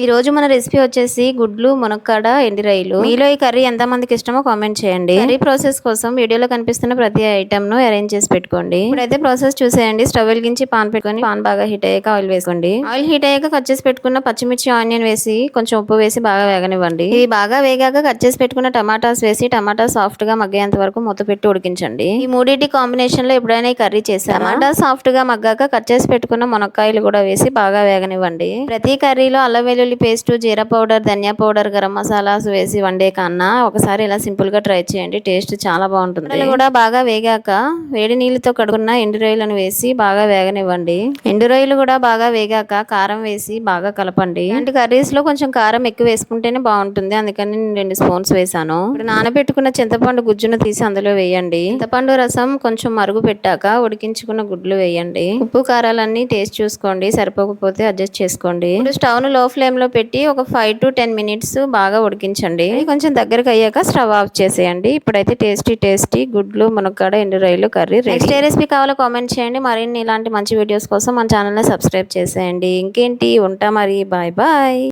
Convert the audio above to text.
ఈ రోజు మన రెసిపీ వచ్చేసి గుడ్లు మునక్కాడ ఎండి రొయ్యలు. మీలో ఈ కర్రీ ఎంత మందికి ఇష్టమో కామెంట్ చేయండి. కర్రీ ప్రాసెస్ కోసం వీడియోలో కనిపిస్తున్న ప్రతి ఐటమ్ ను అరేంజ్ చేసి పెట్టుకోండి. ఇప్పుడైతే ప్రాసెస్ చూసేయండి. స్టవ్ వెలిగించి పాన్ పెట్టుకొని పాన్ బాగా హీట్ అయ్యాక ఆయిల్ వేసుకోండి. ఆయిల్ హీట్ అయ్యాక కట్ చేసి పెట్టుకున్న పచ్చిమిర్చి ఆనియన్ వేసి కొంచెం ఉప్పు వేసి బాగా వేగనివ్వండి. ఇవి బాగా వేగాక కట్ చేసి పెట్టుకున్న టమాటాస్ వేసి టమాటా సాఫ్ట్ గా మగ్గేంత వరకు మూత పెట్టి ఉడికించండి. ఈ మూడింటి కాంబినేషన్ లో ఎప్పుడైనా ఈ కర్రీ చేశారా? టమాటా సాఫ్ట్ గా మగ్గాక కట్ చేసి పెట్టుకున్న మునక్కాయలు కూడా వేసి బాగా వేగనివ్వండి. ప్రతి కర్రీలో అల్లం వెల్లుల్లి పేస్ట్, జీరా పౌడర్, ధనియా పౌడర్, గరం మసాలాస్ వేసి వండే కన్నా ఒకసారి ఇలా సింపుల్ గా ట్రై చేయండి. టేస్ట్ చాలా బాగుంటుంది. కూడా బాగా వేగాక వేడి నీళ్ళతో కడుక్కున్న ఎండు రొయ్యలను వేసి బాగా వేగనివ్వండి. ఎండు రొయ్యలు కూడా బాగా వేగాక కారం వేసి బాగా కలపండి. ఇలాంటి కర్రీస్ లో కొంచెం కారం ఎక్కువ వేసుకుంటేనే బాగుంటుంది. అందుకని నేను 2 స్పూన్స్ వేసాను. ఇప్పుడు నానబెట్టుకున్న చింతపండు గుజ్జును తీసి అందులో వేయండి. చింతపండు రసం కొంచెం మరుగు పెట్టాక ఉడికించుకున్న గుడ్లు వేయండి. ఉప్పు కారాలన్నీ టేస్ట్ చూసుకోండి. సరిపోకపోతే అడ్జస్ట్ చేసుకోండి. ఇప్పుడు స్టవ్ ను లో ఫ్లేమ్ లో పెట్టి ఒక 5 to 10 మినిట్స్ బాగా ఉడికించండి. కొంచెం దగ్గరకు అయ్యాక స్టవ్ ఆఫ్ చేసేయండి. ఇప్పుడైతే టేస్టీ గుడ్లు మునక్కాడ ఎండు రొయ్యలు కర్రీ రెడీ. నెక్స్ట్ ఏ రెసిపీ కావాలో కామెంట్ చేయండి. మరిన్ని ఇలాంటి మంచి వీడియోస్ కోసం మన ఛానల్ ని సబ్స్క్రైబ్ చేసేయండి. ఇంకేంటి, ఉంటా మరి, బాయ్ బాయ్.